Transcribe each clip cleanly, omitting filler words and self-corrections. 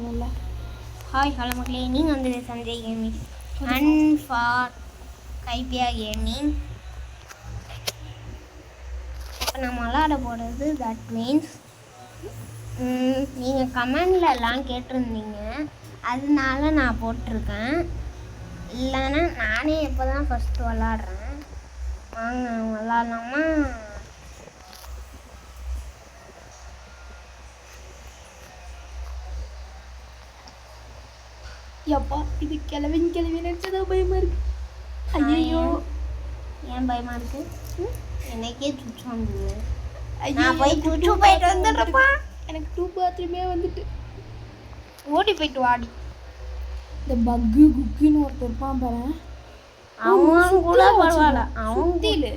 பார்க்கணும்ல. Hi hello மக்களே, நீங்கள் வந்து சஞ்சய் கேமிங் அண்ட் ஃபார் கைப்பியா கேமிங். இப்போ நம்ம விளாட போகிறது தட் மீன்ஸ் நீங்கள் கமெண்ட்லலாம் கேட்டிருந்தீங்க, அதனால நான் போட்டிருக்கேன். இல்லைன்னா நானே இப்போ தான் ஃபஸ்ட்டு விளாட்றேன். வாங்க விளாட்லாமா? எப்பா இது கிளவி நினச்சதான் பயமாக இருக்கு. ஐயோ ஏன் பயமாக இருக்குது? எனக்கே சுச்சு வந்தது. நான் போய் சுச்சு போயிட்டு வந்துடுறப்பா. எனக்கு 2 பாத்ரூமே வந்துட்டு ஓடி போயிட்டு வாடி. இந்த பக்கு குக்குன்னு ஒருத்தர் இருப்பான் பாரு, அவன் கூட பரவாயில்ல. அவங்க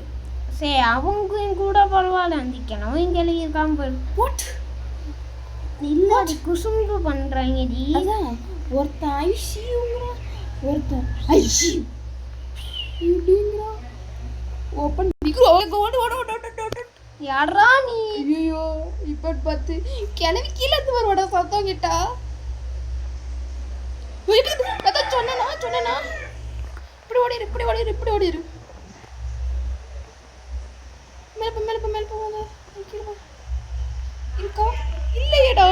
சரி அவங்க கூட பரவாயில்ல. அந்த கிழவன் கிளவி இருக்காம போயிடு. இல்லாடி குசும்பு பண்ணுறாங்கடி. அதான் ஒருத்தன் ஐசியூங்கிறான், ஒருத்தன் ஐசியூ இப்படிங்கிறான். ஓப்பன் யாரா நீ? ஐயோ இப்போ பார்த்து கிளவி கீழே இருந்து வருவாடா சத்தம் கேட்டா. சொன்னா இப்படி ஓடிரு மேலப்ப வாங்க இருக்கா இல்லையடா.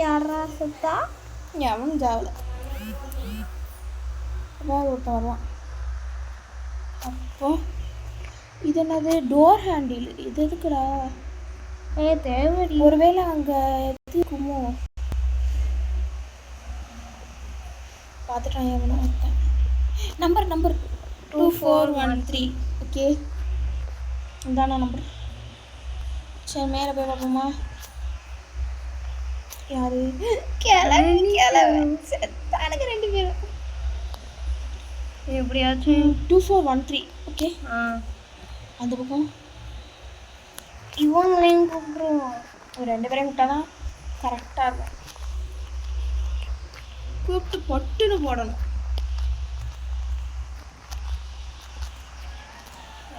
யாரா சுத்தா? அவன் ஜாவல ஒருத்தன் வருவான். அப்போ இது என்னது? Door handle. இது எதுக்குடா? தேவடி. ஒருவேளை அங்கே எதுக்குமோ பார்த்துட்டான். எவனோ ஒருத்தன். நம்பர் 2413. ஓகே இதானா நம்பர்? சரி மேலே போய் பார்ப்போமா? யாரு? கிளவன் செத்தானுங்க 2 பேரும். எப்படியாச்சும் 2413. ஓகே அந்த பக்கம் இவங்களையும் கூப்பிடுவோம். ஒரு 2 பேரையும் கூப்பிட்டாதான் கரெக்டாக இருக்கும். கூப்பிட்டு பொட்டுன்னு போடணும்.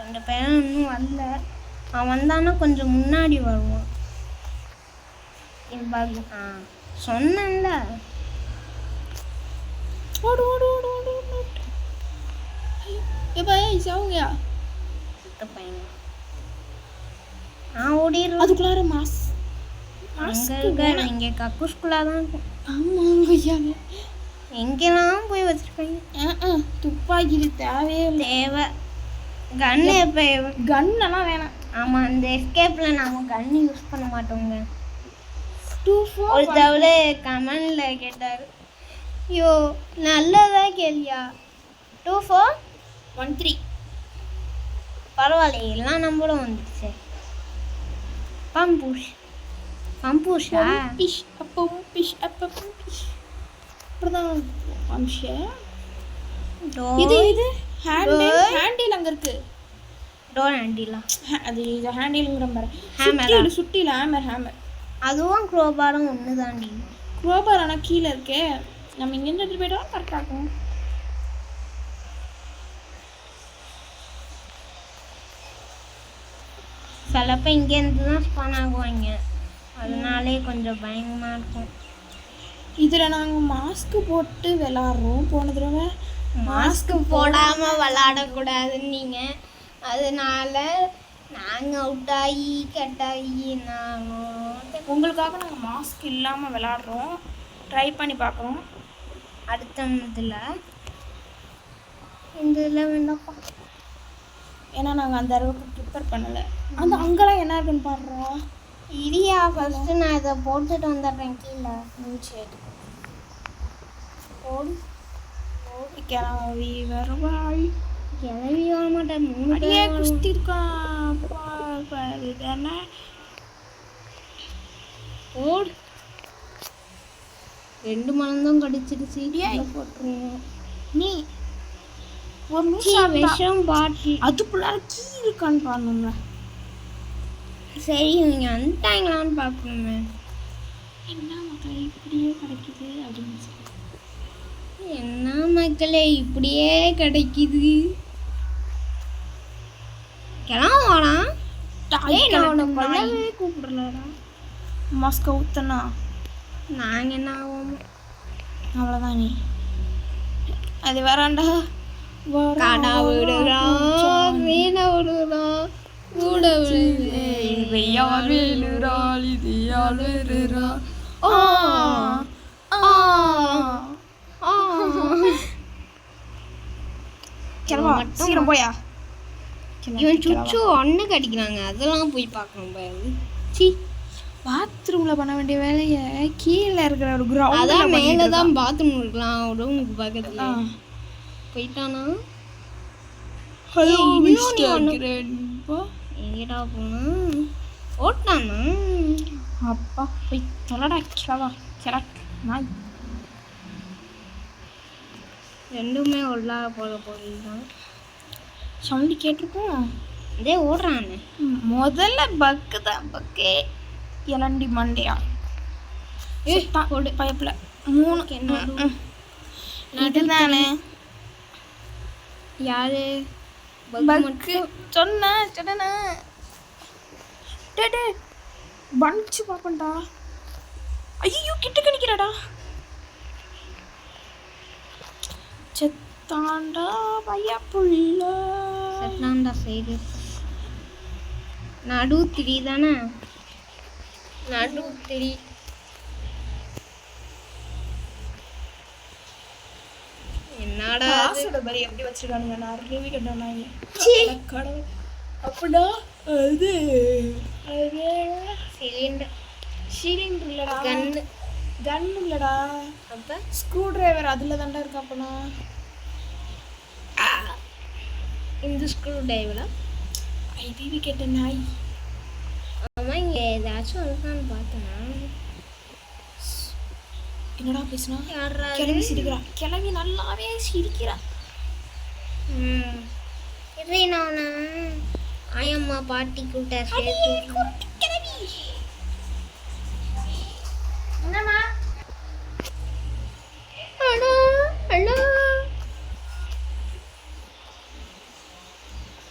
2 பேரும் இன்னும் வரல. அவன் வந்தானா கொஞ்சம் முன்னாடி வருவான். சொன்னேன்ல. ஓடு எப்பா சவுங்கயா பையன் ஓடிடுறோம். அதுக்குள்ளார இங்கே கக்கூஸ்குள்ளாக தான் இருக்கும். ஆமாங்க ஐயா, எங்கெல்லாம் போய் வச்சுருக்காங்க. துப்பாக்கி தேவையே தேவை. கன்னு எப்போ? கன்னெல்லாம் வேணாம். ஆமாம், அந்த எஸ்கேப்பில் நாம் கன்னு யூஸ் பண்ண மாட்டோங்க. 24 ஒரு தவிர கமெண்டில் கேட்டார். ஐயோ நல்லதா கேள்வியா? 2413 பரவாயில்ல, எல்லாம் நம்மளும் வந்துடுச்சு. பம்பூஷா அப்படிதான் இது ஹேண்டில் அங்கே இருக்கு. டோர் ஹேண்டிலா? அது இது ஹேண்டிலுங்கிற மாதிரி சுட்டியில் ஹேமர். அதுவும் குரோபாரும் ஒன்று தாண்டி. குரோபார் ஆனால் கீழே இருக்கே. நம்ம இங்கேருந்து எடுத்துகிட்டு போய்ட்டோம் கரெக்டாக இருக்கும். சிலப்போ இங்கேருந்து தான் ஸ்பான் ஆகுவாங்க, அதனாலே கொஞ்சம் பயங்கரமாக இருக்கும். இதில் நாங்கள் மாஸ்க்கு போட்டு விளாட்றோம். போன தடவை மாஸ்க்கு போடாமல் விளாடக்கூடாதுன்னு நீங்கள், அதனால நாங்கள் அவுட்டாகி கட்டாகி உங்களுக்காக நாங்கள் மாஸ்க் இல்லாமல் விளாட்றோம். ட்ரை பண்ணி பார்க்குறோம். அடுத்த இதில் இந்த இதில் வேண்டாப்பா, ஏன்னா நாங்கள் அந்த அளவுக்கு ப்ரிப்பேர் பண்ணலை. அந்த அங்கெல்லாம் என்ன இருக்குன்னு பாடுறோம். இரியா ஃபஸ்ட்டு நான் இதை போட்டுட்டு வந்துடுறேன் கீழே. சரி ஓடி கிளவி வருவாய். கிளவி வர மாட்டேன். 3 பேர் குஸ்தி இருக்கான். என்ன ஓடு. 2 மலம்தான் கடிச்சிடுச்சு. போட்டுருவோம். நீ விஷம் பாட்டில் அதுக்குள்ளார கீ இருக்கான்னு பாருங்க. சரி இவங்க வந்துட்டாங்களான்னு பார்க்கணுமே. என்ன மக்கள் இப்படியே கிடைக்குது அப்படின்னு சொல்லி. என்ன மக்களே இப்படியே கிடைக்குது. கிளம்புவானா டாய் நான் உன்னை கலட்டு நாய். கொல்லவே கூப்பிடலடா. மாஸ்க ஊத்தனா நாங்கள் என்ன ஆகும்? அவ்வளோதான் நீ. அது வேறாண்டா. காடா விடுறா மீன விடுறா கூட யார் வேலுறாள் இது யார் வேறுறா. கிளம்பா சீக்கிரம் போயா. இவன் சுச்சு ஒன்றுக்கு அடிக்கிறாங்க, அதெல்லாம் போய் பார்க்கணும் பாரு. சி பாத்ரூம்ல பண்ண வேண்டிய வேலையை கீழே இருக்கிற ஒரு கிரவுண்ட் அதான் மேலே தான் பாத்ரூம் இருக்கலாம் ரூமுக்கு பக்கத்துல. போயிட்டானா? ஹலோ ஏய், மிஸ்டர் இன்னொன்னு கிரேட்பா. எங்கடா போனா? ஓட்டானா? அப்பா போய் தொலைடா கிளவா கிளக் நாய். ரெண்டுமே உள்ளார போக போகிறான். சவுண்டு கேட்டிருக்கோம். இதே ஓடுறானே. முதல்ல பக்கு தான் பக்கே இளண்டி மண்டையா. போடு பைப்பில் 3 இதுதானே யாரு பக்கு சொன்ன சொன்ன டே பணிச்சு பார்ப்பண்டா. ஐயோ கிட்ட நிற்கிறாடா. செத்தாண்டா பையா புள்ள. செத்தாண்டா சைடு நடு திரி தானே. நடு திரி என்னடா காசோட பரி எப்படி வச்சிருக்கானுங்க. நான் ரிவ்யூ கேட்டேன். கடவுள் அப்படின்னா அது சிலிண்டர் சிலிண்டர் இல்லடா. கன்னு கன் இல்லடா. அப்ப ஸ்க்ரூ டிரைவர் அதில் தாண்டா இருக்கா. அப்பனா இந்த ஸ்க்ரூ டிரைவரா? ஐடிவி கேட்ட நாய். ஆமாம், இங்கே ஏதாச்சும் இருக்கான்னு பார்த்தேன்னா. என்னடா பேசுனா? யாரா கிளவி சிரிக்கிறா. கிளவி நல்லாவே சிரிக்கிறா. இது நான் ஆயம்மா பாட்டி கூட்ட சேர்த்து என்னம்மா அண்ணா அண்ணா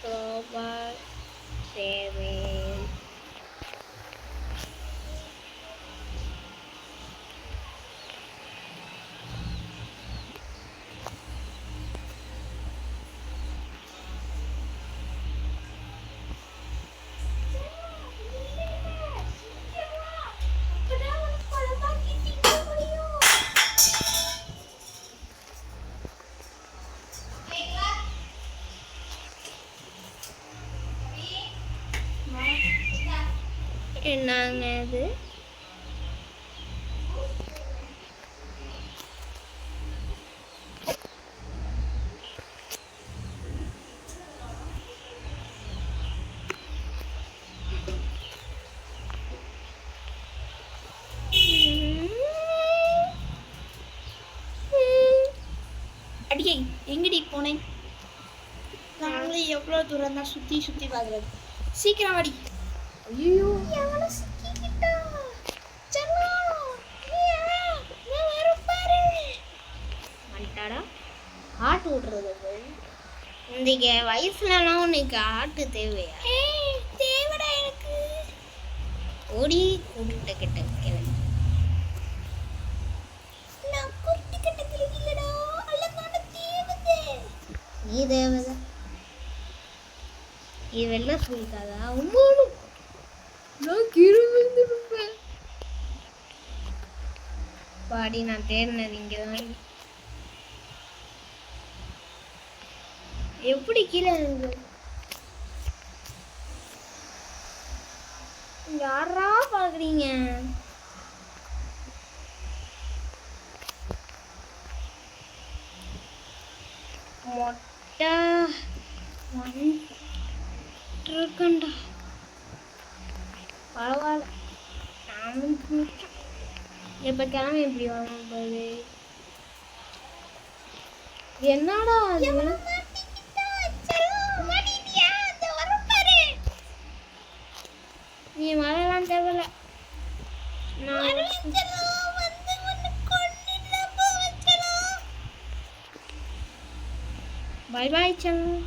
சோபா சேவை என்னங்க இது? அடியே எங்கடி போனேன்? நாங்களே எவ்வளோ தூரம் தான் சுற்றி சுற்றி பார்க்குறது. சீக்கிரம் வாடி. ஐயோ எவ்வளோ சிக்கிக்கிட்டா. வந்துட்டாடா ஆட்டு விட்றது. இந்த வயசுலலாம் உனக்கு ஆட்டு தேவையா? தேவைடா எனக்கு. ஓடி கூப்பிட்ட கிட்ட கிளம்பி. நான் குட்டி கட்டத்தில் இல்லடா. அழகான தேவதை. நீ தேவதை. இது வெளில சொல்லிக்காதா? உண்மையோடு நான் கீழே விழுந்துருப்பேன். பாடி நான் தேடினது இங்கே தான். எப்படி கீழே இருந்து யாரா பார்க்குறீங்க? மொட்டை இருக்கண்டா. பரவாயில்ல, நானும் எப்போ கிளம்பி எப்படி வரணும் பாரு. என்னடா அது? நீ வரலாம் தேவையில்ல. பாய் பாய் செல்லம்.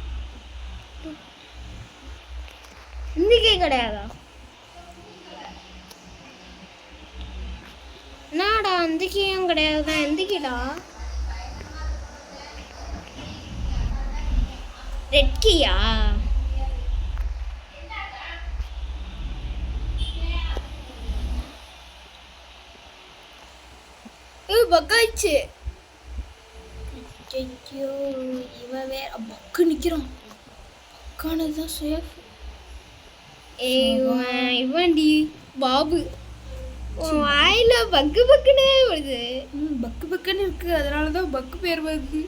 இந்திக்கே கிடையாதா? என்னடா இந்திக்கையும் கிடையாதுதான். எந்திக்கிடா ரெட்கியா? பக்காச்சு. ஐயோ இவன் வேற பக்கு நிக்கிறான். பக்கானதுதான் சேஃப். இவன்டி பாபு வாயில பக்கு பக்குனே வருது. பக்கு பக்குன்னு இருக்கு, அதனாலதான் பக்கு பேர் வருது.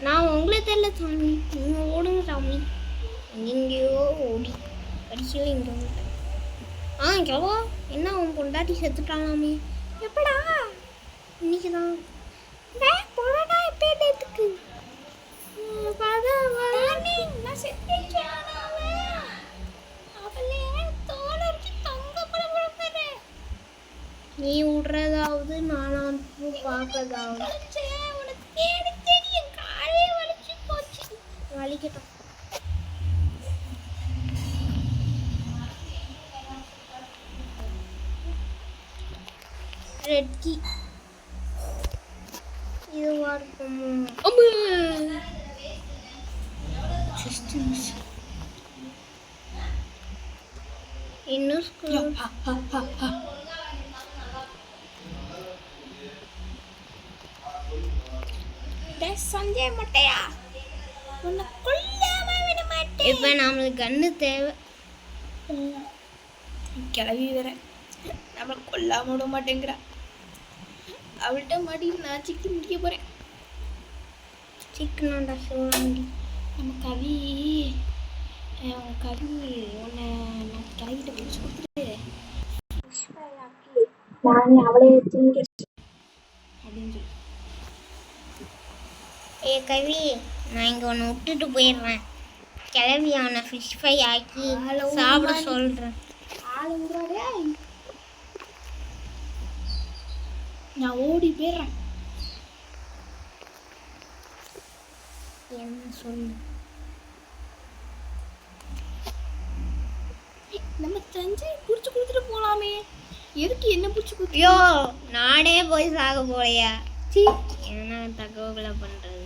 நான் உங்களை தெரியல சாமி, நீங்க ஓடுங்க சாமி. எங்கேயோ ஓடி கடைசியில் இங்கே வந்துட்டேன். கிளவா என்ன உன் பொண்டாட்டி செத்துட்டானாமே? எப்படா? இன்னைக்கு தான் போடா. எப்போ டேத்துக்கு நீ விடுறதாவது நானா பார்க்கறதாவது வலிக்கட்டும். ரெட்கி இதுவா இருக்குமோ? இன்னும் ஸ்கூல் சஞ்சய் மட்டையா உன்னை கொல்லாம விட மாட்டேன். இப்போ நம்மளுக்கு கண்ணு தேவை. கிளவி வேற நம்மளை கொல்லாம விட மாட்டேங்கிறா. அவள்கிட்ட மாட்டிட்டு நான் சிக்கன் முடிக்க போறேன். சிக்கனோட சிவாண்டி நம்ம கவி உன்னை நான் கிளவிட்ட பிடிச்சி கொடுத்துட்டு நானே அவளே திங்க அப்படின்னு சொல்லி. கவி நான் இங்கே ஒன்று விட்டுட்டு போயிடுறேன். கிளவி அவனை ஃபிஷ் ஃப்ரை ஆக்கி சாப்பிட சொல்கிறேன். நான் ஓடி போயிடுறேன். என்ன சொல்லு? நம்ம தஞ்சை பிடிச்சி கொடுத்துட்டு போகலாமே. எதுக்கு என்ன பிடிச்சி கொடுத்து? ஐயோ நானே போய் சாக போலையா? என்ன தகவலை பண்ணுறது?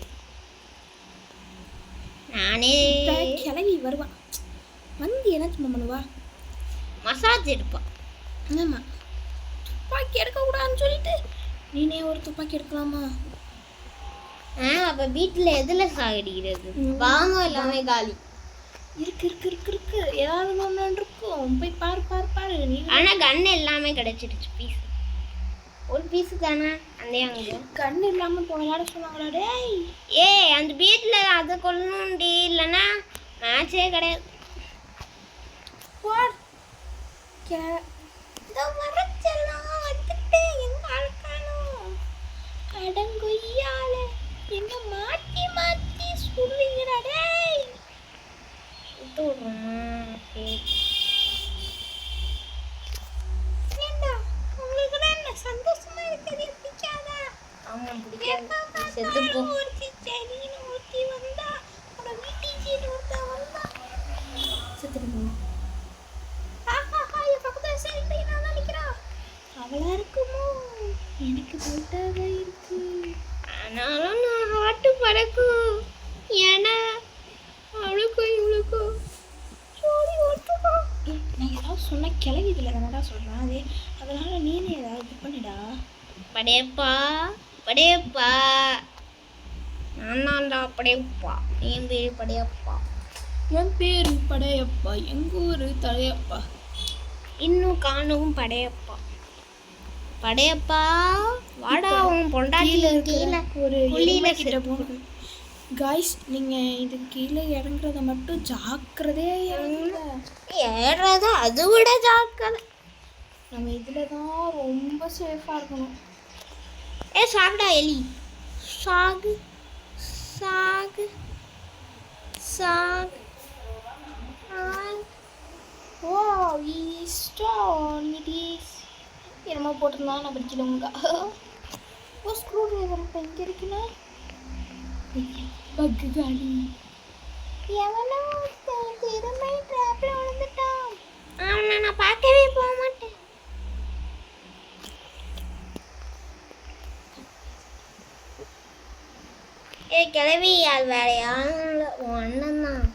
நானே கிளவி வருவான் வந்து என்ன சும்மா பண்ணுவா? மசாஜ் எடுப்பான். ஆமாம், துப்பாக்கி எடுக்கக்கூடாதுன்னு சொல்லிட்டு நீனே ஒரு துப்பாக்கி எடுக்கலாமா? அப்போ வீட்டில் எதில் சாகடிக்கிறது? பாகம் எல்லாமே காலி இருக்கு இருக்கு இருக்கு இருக்கு ஏதாவது ஒன்று இருக்கும். போய் பாரு பாரு பாரு. நீ ஆனால் கன் எல்லாமே கிடைச்சிடுச்சு. பீஸ் ஒரு பீஸு தானே அந்த அங்கே கண் இல்லாமல் இப்போ விளையாட சொன்னாங்களா? டேய் அந்த வீட்டில் அதை கொல்லணும்டி, இல்லைன்னா மேட்சே கிடையாது. அடங்கொய்யால என்ன மாற்றி மாற்றி சொல்லுங்கடா. டேய் விட்டு விட்றோமா? உங்களுக்கு தான் என்ன சந்தோஷமா இருக்குது பிடிக்காதா? ஆமாம் பிடிக்காது. செத்துப்போ. ஊற்றி வந்தா உன்னோட வீட்டுக்கு வந்தா செத்துட்டு போகணும். என் பக்கத்தில் சரி நான் தான் நிற்கிறேன். அவளா இருக்குமோ? எனக்கு போட்டாக இருக்கு. ஆனாலும் நான் ஹாட்டு பறக்கும். ஏன்னா அவளுக்கும் இவளுக்கும் சோடி ஓட்டுக்கோ. நான் ஏதாவது சொன்ன கிளவி இதில் தானடா சொல்கிறேன். அதனால நீனே ஏதாவது இது பண்ணிடா. படையப்பா படையப்பா நான் தான்டா படையப்பா. என் பேர் படையப்பா. என் பேரு படையப்பா. எங்கள் ஊர் தலையப்பா. இன்னும் காணும் படையப்பா. படையப்பா வாடா உன் பொண்டாட்டியில கீழே ஒரு புள்ளியில கிட்ட போகணும். காய்ஸ் நீங்கள் இது கீழே இறங்குறத மட்டும் ஜாக்கிரதையா இறங்குங்க. ஏறதா அதை விட ஜாக்கிரதை. நம்ம இதில் தான் ரொம்ப சேஃபாக இருக்கணும். சாகுடா எலி. சாகு சாகு சாகு. ஓ இஸ் என்னமோ போட்டிருந்தா நான் படிக்கலங்க. ஓ ஸ்க்ரூ ட்ரைவர் இப்போ எங்கே இருக்குன்னா பக்கு காலி. எவனோ திரும்ப ட்ராப்ல விழுந்துட்டான். அவனை நான் பார்க்கவே போக மாட்டேன். ஏய் கிளவி, அது வேற யாரும் இல்லை, உன் அண்ணன் தான்.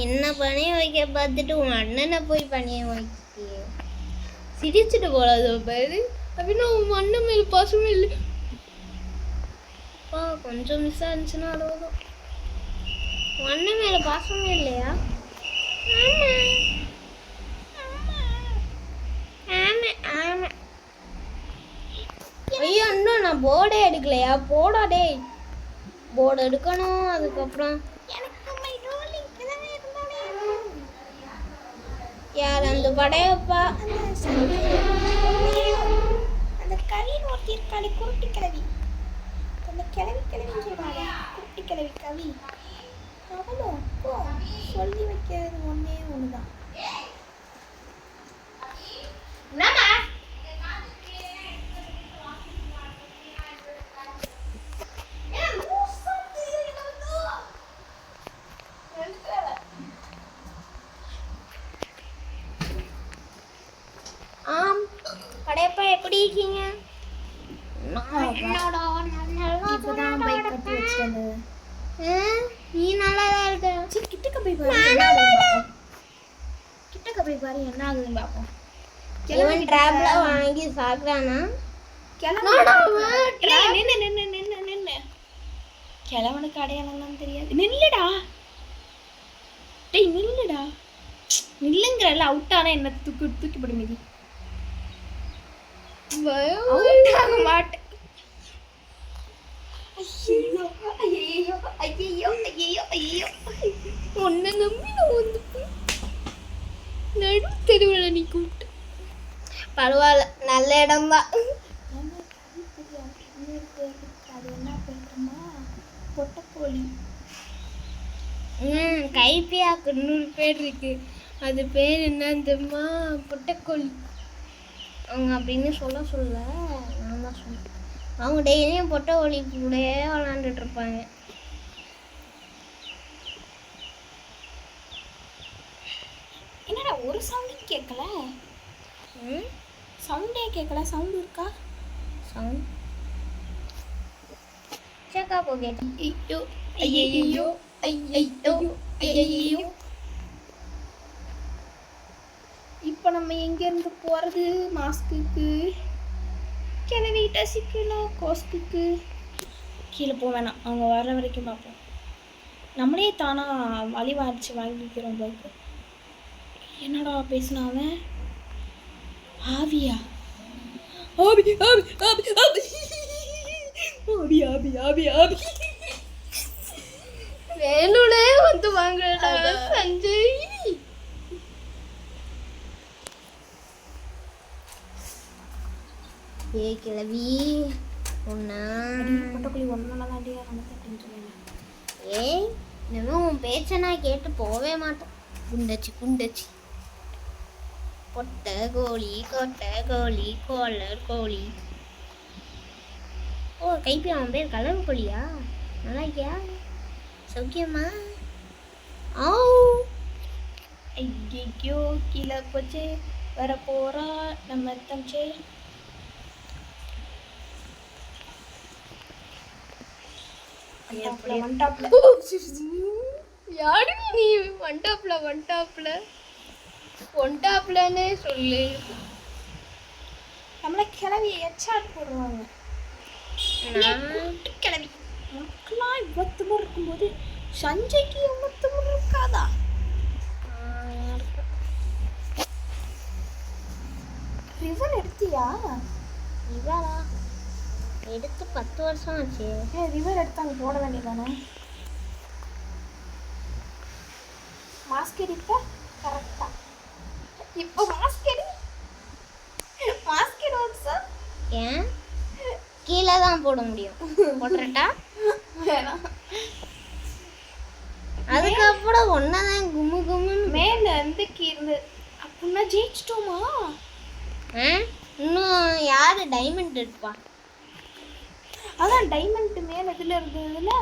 என்ன பணிய வைக்க பார்த்துட்டு உன் அண்ணனை போய் பணிய வைக்க சிரிச்சுட்டு போடாதோ பாரு. அப்படின்னா உன் அண்ணன் மேல பாசமே இல்லை. அப்பா கொஞ்சம் மிஸ் ஆச்சுன்னா அவ்வளோதான். உன் அண்ணன் மேல பாசமே இல்லையா? ஐயோ இன்னும் நான் போர்டே எடுக்கலையா? போடா டேய், போர்டு எடுக்கணும். அதுக்கப்புறம் யார் அந்த படையப்பா? அந்த கவின்னு ஒருத்தி இருக்காளே, குருட்டி கிழவி. அந்த கிழவி சொல்றாளே, குருட்டி கிழவி கவி. அவளும் சொல்லி வைக்கிறது ஒன்னே ஒண்ணுதான். ஆம் படையப்பா, எப்படி இருக்கீங்க? இப்பதான் பைக் கட்டி வச்சிட்டு நீ நல்லா தான் இருக்க. கிட்டக்க போய் பாரு, கிட்டக்க போய் பாரு என்ன ஆகுதுன்னு பாப்போம். இவன் டிராப்ல வாங்கி சாப்பிடானா? கிழவனுக்கு அடையாளம்லாம் தெரியாது. நில்லுடா டேய், நில்லுடா. நில்லுங்கிறல்ல, அவுட் ஆனா என்ன தூக்கி போடு மீதி. அவுட் ஆக மாட்டேன். ஐயோ ஐயோ ஐயோ ஐயோ ஐயோ, உன்னை நம்பி நான் வந்து நடு தெருவில் நீ கூப்பிட்டு. பரவாயில்ல, நல்ல இடம்தான். அது என்ன பேருமா? பொட்டக்கோழி. கைப்பியாக்கு 100 பேர் இருக்கு. அது பேர் என்னன்னு தெரியுமா? பொட்டக்கோழி. அவங்க அப்படின்னு சொல்ல நான் தான் சொன்னேன். அவங்க டெய்லியும் பொட்டக்கோழி கூடயே விளாண்டுட்டு இருப்பாங்க. என்னடா ஒரு சவுண்டும் கேட்கல? சவுண்டே கேட்கல. சவுண்ட் இருக்கா? சவுண்ட் செக்கா போகேட். ஐயோ ஐயோ ஐயோ ஐயோ. இப்போ நம்ம எங்கேருந்து போகிறது மாஸ்க்குக்கு? கிளவிட்ட சிக்கலாம் கோஸ்க்குக்கு. கீழே போக வேணாம், அவங்க வர்ற வரைக்கும் பார்ப்போம். நம்மளே தானாக வழி வாங்கிக்கிறோம் பைக்கு. என்னடா பேசினா அவன்? ஆவியா? ஆவி ஆவி ஆவி ஆவி ஆவி ஆவி ஆவி ஆவி. வேணுனே வந்து வாங்கடா சஞ்சய். ஏ கிளவி, பொட்டக்குழி ஒன்றா தாண்டியா நமக்கு அப்படின்னு சொல்லலாம். ஏய் இன்னும் உன் பேச்சை நான் கேட்டு போவே மாட்டேன். குண்டச்சி பொட்டை கோழி, கொட்டை கோழி, கோலர் கோழி. ஓ கைப்பி அவன் பேர் கலர் கோழியா? நல்லா இருக்கியா? சௌக்கியமா? ஆ ஐயோ கீழே போச்சு. வர போறா நம்ம தஞ்சை. யாரு நீ? ஒன்டாப்லன்னே சொல்லு. நம்மள கிளவி ஹெச்ஆர் போடுவாங்க. கிளவி மக்கள்லாம் இவ்வளவு முறை இருக்கும்போது சஞ்சய்க்கு எவ்வளவு முறை இருக்காதா? ரிவன் எடுத்தியா? இவளா எடுத்து 10 வருஷம் ஆச்சு. ரிவர் எடுத்து அங்கே போட வேண்டியதானே? மாஸ்க் எடுப்ப கரெக்டா. இப்போ மாஸ்க் எடு சார். ஏன் கீழே தான் போட முடியும்? போட்டுறட்டா? வேணாம். அதுக்கப்புறம் ஒன்னதான் கும்முன்னு மேல இருந்து கீழே. அப்படின்னா ஜெயிச்சிட்டோமா? இன்னும் யாரு டைமண்ட் எடுப்பா? அதான் டைமண்ட் மேலே இடத்துல இருந்ததுல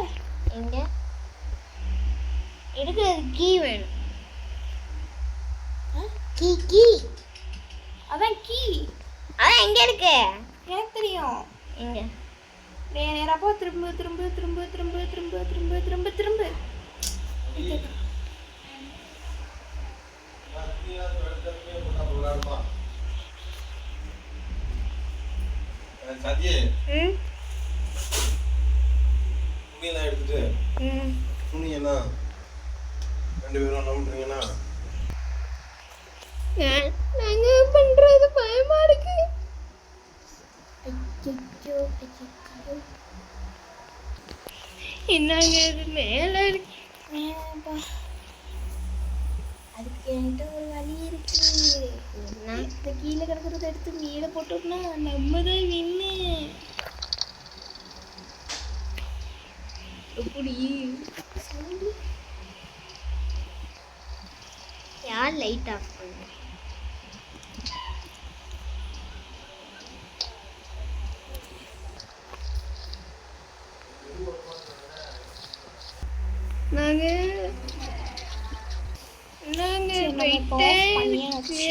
எங்க எடுக்கிறது கீ வேணும். கீ கீ அதான் கீ. அதான் எங்க இருக்கு? எனக்கு தெரியும். எங்க? நேரா போ. திரும்ப திரும்ப திரும்ப திரும்ப திரும்ப திரும்ப திரும்ப திரும்ப. சத்யே ம் துணியெல்லாம் எடுத்துட்டு ம் துணியெல்லாம் 2 பேரும் என்ன பண்றீங்கன்னா நாங்க பண்றது பயமா இருக்கு. என்னங்க இது மேல இருக்கு? வேணாம்ப்பா. அதுக்கு என்கிட்ட ஒரு வழி இருக்கு. இந்த கீழே கிடக்கிறத எடுத்து மேலே போட்டோம்னா நம்ம தான் வின்னு. எப்படி? யார் லைட் ஆஃப் பண்ண? நாங்க பண்ணியாச்சு.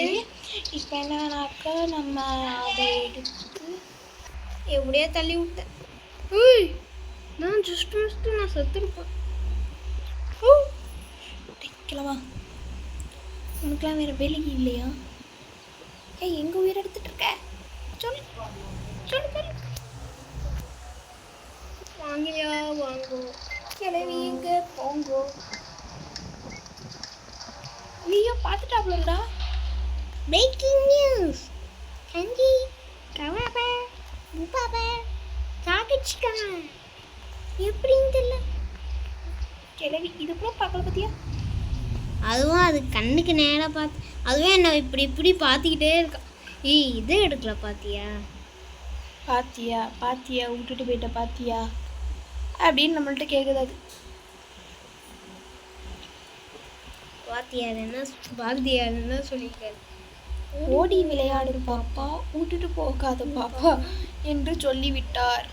இப்போ என்னன்னாக்கா நம்ம அதை எடுத்து எப்படியா தள்ளி விட்டேன். நான் ஜஸ்ட் நான் செத்துருப்பேன். கிளவா, உனக்குலாம் வேற வேலைக்கு இல்லையா? ஏய், எங்க உயிர் எடுத்துட்டு இருக்க? சொல்லு சொல்லு சொல்லு. வாங்கலையா? வாங்கோ. கிளவி எங்க போங்கோ. ஐயோ, பார்த்துட்டாப்லடா. Breaking news. கஞ்சி கவாப முப்பாப சாகிச்சிக்கா எப்படின்னு தெரியல. கிளவி இது கூட பார்க்கல பத்தியா? அதுவும் அது கண்ணுக்கு நேராக பார்த்து அதுவே என்ன இப்படி இப்படி பார்த்துக்கிட்டே இருக்கா. இது எடுக்கல பாத்தியா? பாத்தியா பாத்தியா விட்டுட்டு போயிட்ட பாத்தியா அப்படின்னு நம்மள்ட்ட கேட்குது. அது பாத்தியார் என்ன பாரதியார் என்ன சொல்லியிருக்காரு? ஓடி விளையாடு பாப்பா, விட்டுட்டு போகாத பாப்பா என்று சொல்லிவிட்டார்.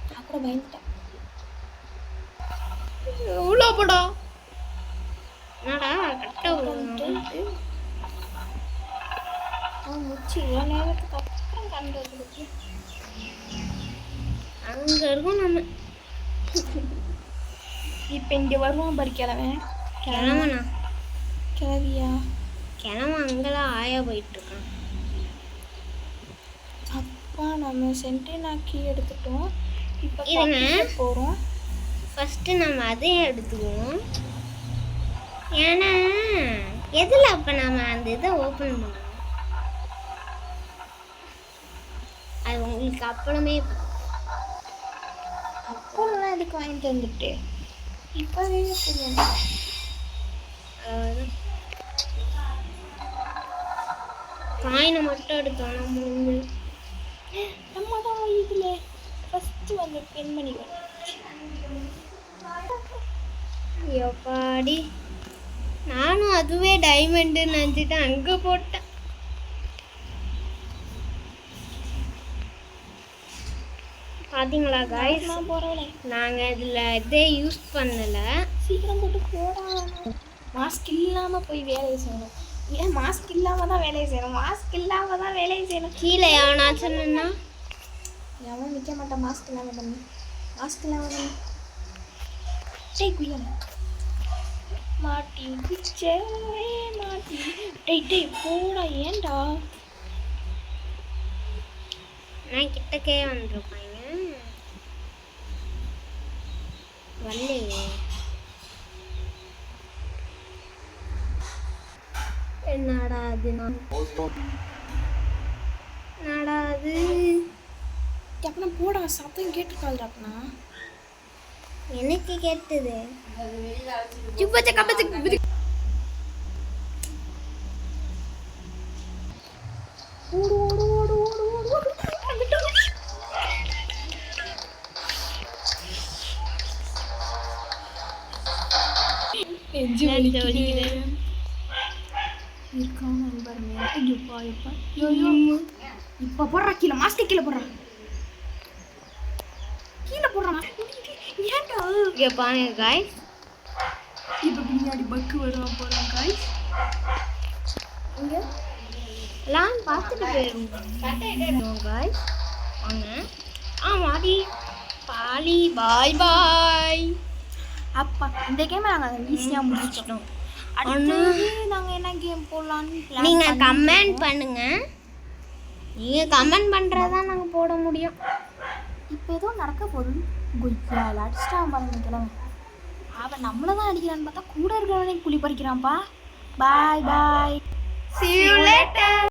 நான் கூட பயந்துட்டேன். எவ்வளோ படம் என்னடா கரெக்டாக வந்துட்டு முச்சு இவ்வளோ நேரத்துக்கு அப்புறம் கண்டது. அங்கே இருக்கும் நம்ம. இப்போ இங்கே வருவான் பாரு கிழவன். கிளம்பண்ணா கிளவியா? கிளம்ப அங்கெல்லாம் ஆயா போயிட்டுருக்கான். அப்பா நம்ம சென்டெனாக்கி எடுத்துட்டோம். இப்போ இருங்க போகிறோம். ஃபஸ்ட்டு நம்ம அதையும் எடுத்துக்குவோம். ஏன்னா எதில் அப்போ நம்ம அந்த இதை ஓப்பன் பண்ணணும்? அது உங்களுக்கு அப்புறமே அப்போல்லாம் இதுக்கு வாங்கிட்டு வந்துட்டு இப்போவே புரியல. காயினை மட்டும் எடுத்தோம்னா முடிஞ்சு. நம்ம தான் இதில் ஃபஸ்ட்டு வந்து பெண்மணி எப்பாடி நானும் அதுவே டைமண்டுன்னு நினச்சிட்டு அங்கே போட்டேன். பார்த்தீங்களா காய்ஸ்? நான் போகிறவளே நாங்கள் இதில் இதே யூஸ் பண்ணலை. சீக்கிரம் போட்டு போடா. மாஸ்க் இல்லாமல் போய் வேலையை செய்யணும். ஏன் மாஸ்க் இல்லாமல் தான் வேலையை செய்யணும்? மாஸ்க் இல்லாமல் தான் வேலையை செய்யணும். கீழே எவனாச்சும் நின்னா எவன் நிற்க மாட்டான். மாஸ்க் இல்லாமல் பண்ணி மாஸ்க் இல்லாமல் பண்ணி டேய் குள்ள மாட்டி பிச்சே மாட்டி. டேய் போடா. ஏன்டா நான் கிட்டக்கே வந்துருப்பாங்க. வரலையே. என்னடா அது? என்னடா அது? அப்பனா போடா. சத்தம் கேட்டுருக்காதுடா. அப்பனா எனக்கு கேட்டது. ஓடு ஓடு ஓடு ஓடு ஓடு ஓடு. நெஞ்சு வலிக்குது. இருக்கான் நண்பர் மேலே. ஐயோப்பா எப்பா. ஐயோ இப்போ போடுறா. கீழே மாஸ்க்கு கீழே போடுறா. போடுறான். ஏன்டா இங்கே பாருங்க காய்ஸ். இப்போ பின்னாடி பக்கு வருவான் போகிறான் காய்ஸ். இங்கே எல்லாம் பார்த்துட்டு போயிடுவோம் காய்ஸ். வாங்க. மாடி பாலி பாய் பாய். அப்பா இந்த கேமை நாங்கள் ஈஸியாக முடிச்சிட்டோம். அடுத்து நாங்கள் என்ன கேம் போடலான்னு நீங்கள் கமெண்ட் பண்ணுங்க. நீங்கள் கமெண்ட் பண்ணுறதான் நாங்கள் போட முடியும். இப்போ ஏதோ நடக்க போகுது. கொய்யால் அடிச்சிட்டான் பாருங்க கிழமை. அவன் நம்மளை தான் அடிக்கிறான்னு பார்த்தா கூட இருக்கிறவனே குழி பறிக்கிறான்ப்பா. பாய் பாய். See you later.